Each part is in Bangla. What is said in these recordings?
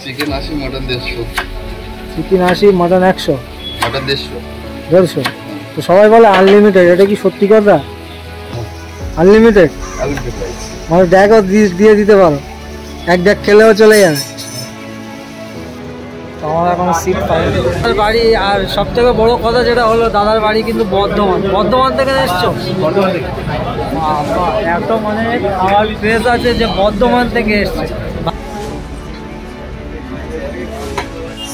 Chicken 80, mutton 150। Chicken 80, mutton 100, mutton 150। 150। তো সবাই বলে আনলিমিটেড, এটা কি সত্যি কথা? আনলিমিটেড মানে ড্যাগও দিয়ে দিতে পারো, এক ড্যাগ খেলেও চলে যাবে। তো আমার এখন সিট পাইনি বাড়ি। আর সব থেকে বড় কথা যেটা হলো, দাদার বাড়ি কিন্তু বর্ধমান থেকে এসছো? এত মানে খাওয়ার ক্রেজ আছে যে বর্ধমান থেকে এসছে।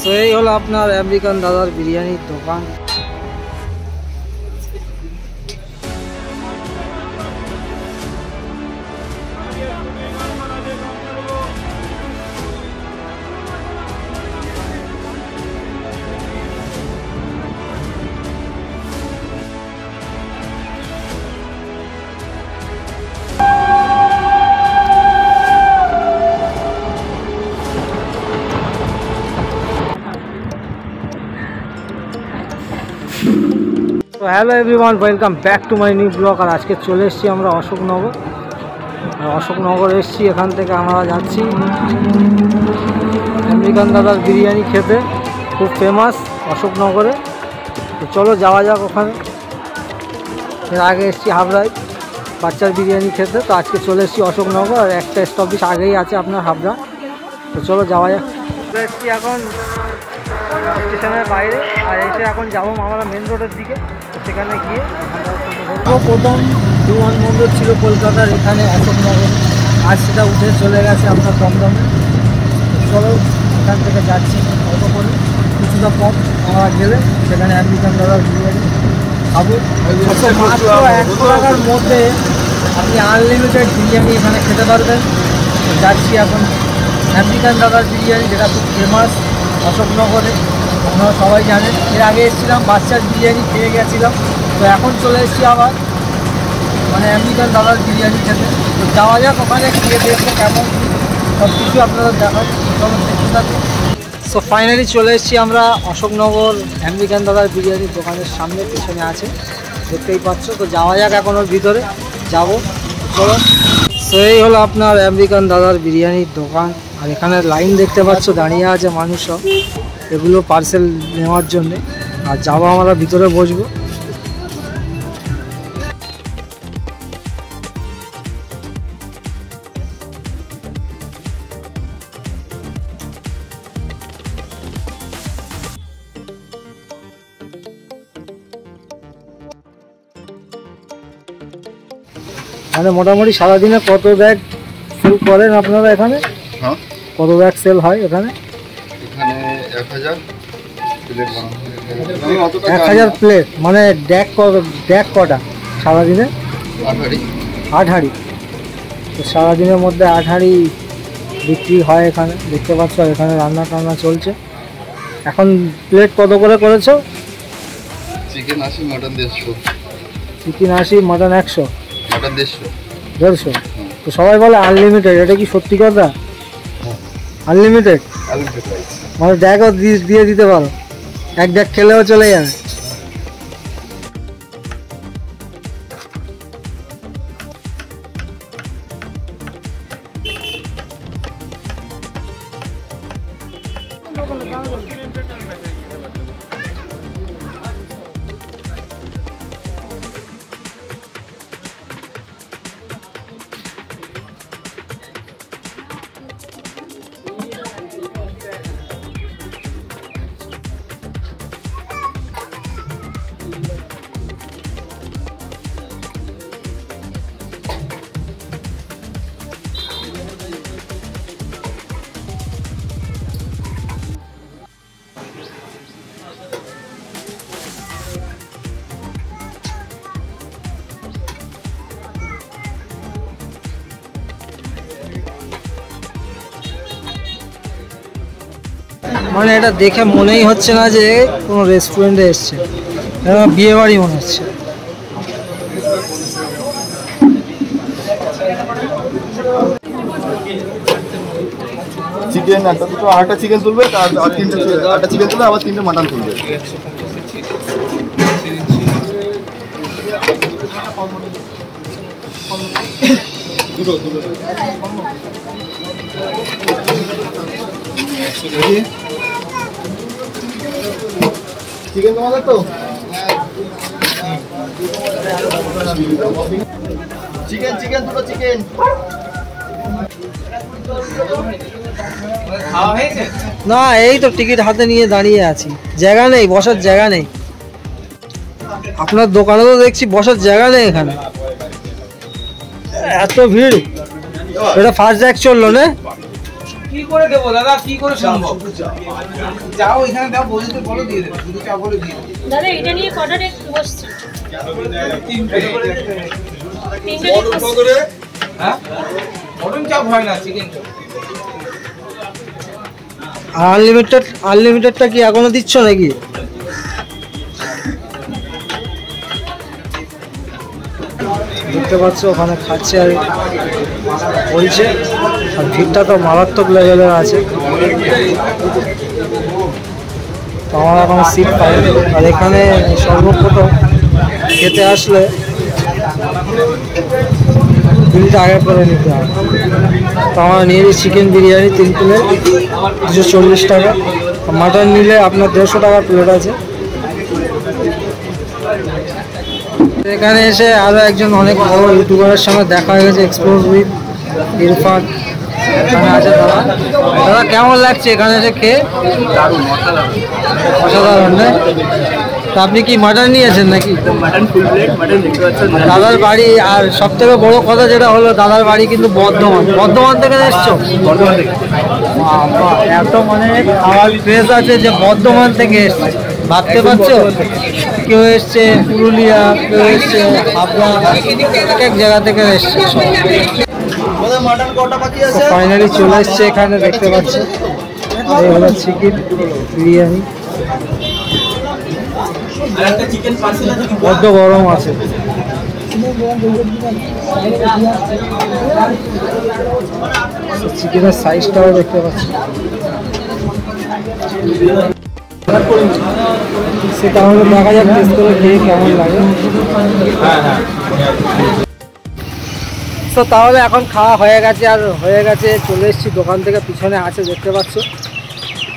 তো এই হলো আপনার আমেরিকান দাদার বিরিয়ানির দোকান। তো hello everyone, welcome back to my new blog. আর আজকে চলে এসেছি আমরা অশোকনগর এসেছি। এখান থেকে আমরা যাচ্ছি আমেরিকান দাদার বিরিয়ানি খেতে, খুব ফেমাস অশোকনগরে। তো চলো যাওয়া যাক ওখানে। এর আগে এসেছি হাবড়ায় বাচ্চার বিরিয়ানি খেতে, তো আজকে চলে এসেছি অশোকনগর। আর একটা স্টপেজ আগেই আছে আপনার হাবড়া। তো চলো যাওয়া যাক। চলে এসেছি এখন স্টেশনের বাইরে, আর এসে এখন যাবো আমরা মেন রোডের দিকে। তো সেখানে গিয়ে প্রথম বিমানবন্দর ছিল কলকাতার এখানে অশোকনগর, আজ সেটা উঠে চলে গেছে আপনার দমদমে। চলো এখান থেকে যাচ্ছি অটো করে, কিছুটা পথ আমরা গেলে সেখানে আমেরিকান দাদার বিরিয়ানি খাবো। মাত্র 100 টাকার মধ্যে আপনি আনলিমিটেড বিরিয়ানি এখানে খেতে পারবেন। যাচ্ছি এখন আমেরিকান দাদার বিরিয়ানি, যেটা খুব ফেমাস অশোকনগরে, আপনারা সবাই জানেন। এর আগে এসেছিলাম বাচ্চার বিরিয়ানি খেয়ে গেছিলাম, তো এখন চলে এসেছি আবার মানে আমেরিকান দাদার বিরিয়ানি খেতে। তো যাওয়া যাক ওখানে, গিয়ে দেখবো কেমন সব কিছু আপনারা দেখান। দেখতে থাকুন। সো ফাইনালি চলে এসেছি আমরা অশোকনগর আমেরিকান দাদার বিরিয়ানির দোকানের সামনে, পেছনে আছে দেখতেই পাচ্ছ। তো যাওয়া যাক এখন ওর ভিতরে যাবো, চলো। সো এই হলো আপনার আমেরিকান দাদার বিরিয়ানির দোকান। আর এখানে লাইন দেখতে পাচ্ছ, দাঁড়িয়ে আছে মানুষ সব এগুলো পার্সেল নেওয়ার জন্যে। আর যাবো আমরা ভিতরে, বসবো। মানে মোটামুটি সারাদিনে কত ব্যাগ সেল করেন আপনারা এখানে? হ্যাঁ, কত ব্যাগ সেল হয় এখানে? এখানে 1000 প্লেট বানানো হয়। 1000 প্লেট মানে ড্যাগ কটা সারাদিনে? 8 হাঁড়ি। তো সারাদিনের মধ্যে 8 হাঁড়ি বিক্রি হয় এখানে, দেখতে পাচ্ছ। এখানে রান্না টান্না চলছে। এখন প্লেট কত করে করেছো? Chicken 80, mutton 150। Chicken 80, mutton 100, mutton 150। 150। তো সবাই বলে আনলিমিটেড, এটা কি সত্যি কথা? আনলিমিটেড মানে ড্যাগও দিয়ে দিতে পারো, এক ড্যাগ খেলেও চলে যাবে। মানে এটা দেখে মনেই হচ্ছে না যে কোনো রেস্টুরেন্টে এসছে, বিয়ে বাড়ি মনে হচ্ছে। চিকেন একটা দুটো আরেকটা চিকেন তুলবে, আর তিনটে আরেকটা চিকেন তুলবে, আবার 3টে মাটন তুলবে। দুটো চিকেন তোমাদের তো চিকেন চিকেন দুটো চিকেন না, এই তো টিকিট হাতে নিয়ে দাঁড়িয়ে আছি, জায়গা নেই, বসার জায়গা নেই। আপনার দোকানে তো দেখছি বসার জায়গা নেই, এখানে এত ভিড়। এটা ফার্স্ট জ্যাক চললো না? কি করে দেবো দাদা, কি করে সম্ভব? যাও এখানে দাও, বলতে বলো দিয়ে দেবে, শুধু চা বলে দিয়ে দেবে দাদা এটা নিয়ে কটা ডেক বসছে? হ্যাঁ, মটন চাপ হয় না, চিকেন চাপ। আর আনলিমিটেডটা কি এখনো দিচ্ছ নাকি? দেখতে পাচ্ছ ওখানে খাচ্ছে আর বলছে, আর ভিড়টা তো মারাত্মক লেভেলের আছে। তো আমার এখন সিট পাই, আর এখানে সর্বপ্রথম খেতে আসলে বিলটা আগে করে নিতে হবে। তো আমার নিয়ে চিকেন বিরিয়ানি 3 প্লেট 240 টাকা, মাটন নিলে আপনার 150 টাকা প্লেট আছে। এখানে এসে আরও একজন অনেক বড় ইউটিউবারের সঙ্গে দেখা হয়ে গেছে, এক্সপ্লোর উইথ ইরফান। এখানে আছে দাদা। দাদা কেমন লাগছে এখানে এসে খেয়ে? অসাধারণ না? তো আপনি কি মাটন নিয়েছেন নাকি? মাটন ফুল প্লেট মাটন দেখতে পাচ্ছেন। দাদার বাড়ি, আর সব থেকে বড় কথা যেটা হলো দাদার বাড়ি কিন্তু বর্ধমান থেকে এসছো? বর্ধমান থেকে। বাবা, এত মানে খাওয়ার প্লেস আছে যে বর্ধমান থেকে এসছে, ভাবতে পারছো? কেউ এসছে পুরুলিয়া, কেউ এসছে হাবড়া, এক এক জায়গা থেকে এসছে। মাটন কটা বাকি আছে? ফাইনালি চলে এসছে এখানে, দেখতে পাচ্ছি এই হলো চিকেন বিরিয়ানি। বড্ড গরম আছে। চিকেনের সাইজটাও দেখতে পাচ্ছি। সেটা হলো দেখা যাক টেস্ট করে খেয়ে কেমন লাগে। তো তাহলে এখন খাওয়া হয়ে গেছে, আর হয়ে গেছে, চলে এসেছি দোকান থেকে, পিছনে আছে দেখতে পাচ্ছ।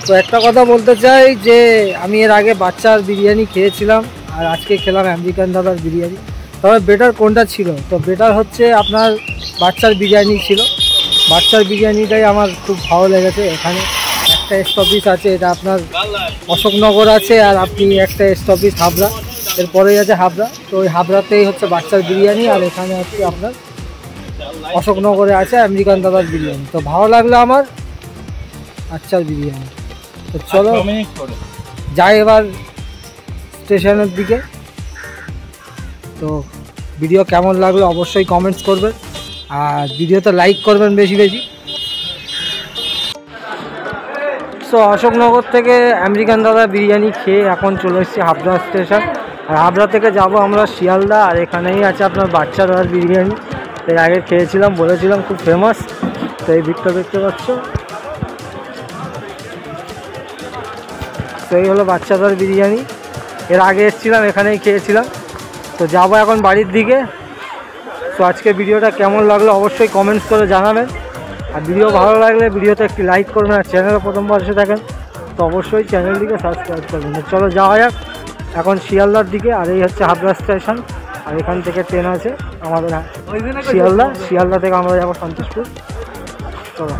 তো একটা কথা বলতে চাই যে আমি এর আগে বাচ্চার বিরিয়ানি খেয়েছিলাম, আর আজকে খেলাম আমেরিকান দাদার বিরিয়ানি। তবে বেটার কোনটা ছিল? তো বেটার হচ্ছে আপনার বাচ্চার বিরিয়ানি ছিল। বাচ্চার বিরিয়ানিটাই আমার খুব ভালো লেগেছে। এখানে একটা স্টপেজ আছে, এটা আপনার অশোকনগর আছে, আর আপনি একটা স্টপেজ হাবড়া, এরপরেই আছে হাবড়া। তো ওই হাবড়াতেই হচ্ছে বাচ্চার বিরিয়ানি, আর এখানে হচ্ছে আপনার অশোকনগরে আছে আমেরিকান দাদার বিরিয়ানি। তো ভালো লাগলো আমার বাচ্চার বিরিয়ানি। তো চলো যাই এবার স্টেশনের দিকে। তো ভিডিও কেমন লাগলো অবশ্যই কমেন্টস করবেন, আর ভিডিওতে লাইক করবেন বেশি বেশি। তো অশোকনগর থেকে আমেরিকান দাদা বিরিয়ানি খেয়ে এখন চলে এসেছি হাবড়া স্টেশন, আর হাবড়া থেকে যাব আমরা শিয়ালদা, আর এখানেই আছে আপনার বাচ্চা দাদার বিরিয়ানি। এর আগে খেয়েছিলাম, বলেছিলাম খুব ফেমাস। তো এই ভিড়টা দেখতে পাচ্ছ, তো এই হলো বাচ্চাদার বিরিয়ানি। এর আগে এসেছিলাম, এখানেই খেয়েছিলাম। তো যাবো এখন বাড়ির দিকে। তো আজকে ভিডিওটা কেমন লাগলো অবশ্যই কমেন্টস করে জানাবেন, আর ভিডিও ভালো লাগলে ভিডিওতে একটি লাইক করবেন, আর চ্যানেলে প্রথমবার এসে থাকেন তো অবশ্যই চ্যানেলটিকে সাবস্ক্রাইব করবেন। চলো যাওয়া যাক এখন শিয়ালদার দিকে, আর এই হচ্ছে হাবড়া স্টেশন, আর এখান থেকে ট্রেন আছে আমাদের শিয়ালদা থেকে আমরা যাবো সন্তোষপুর। চলো।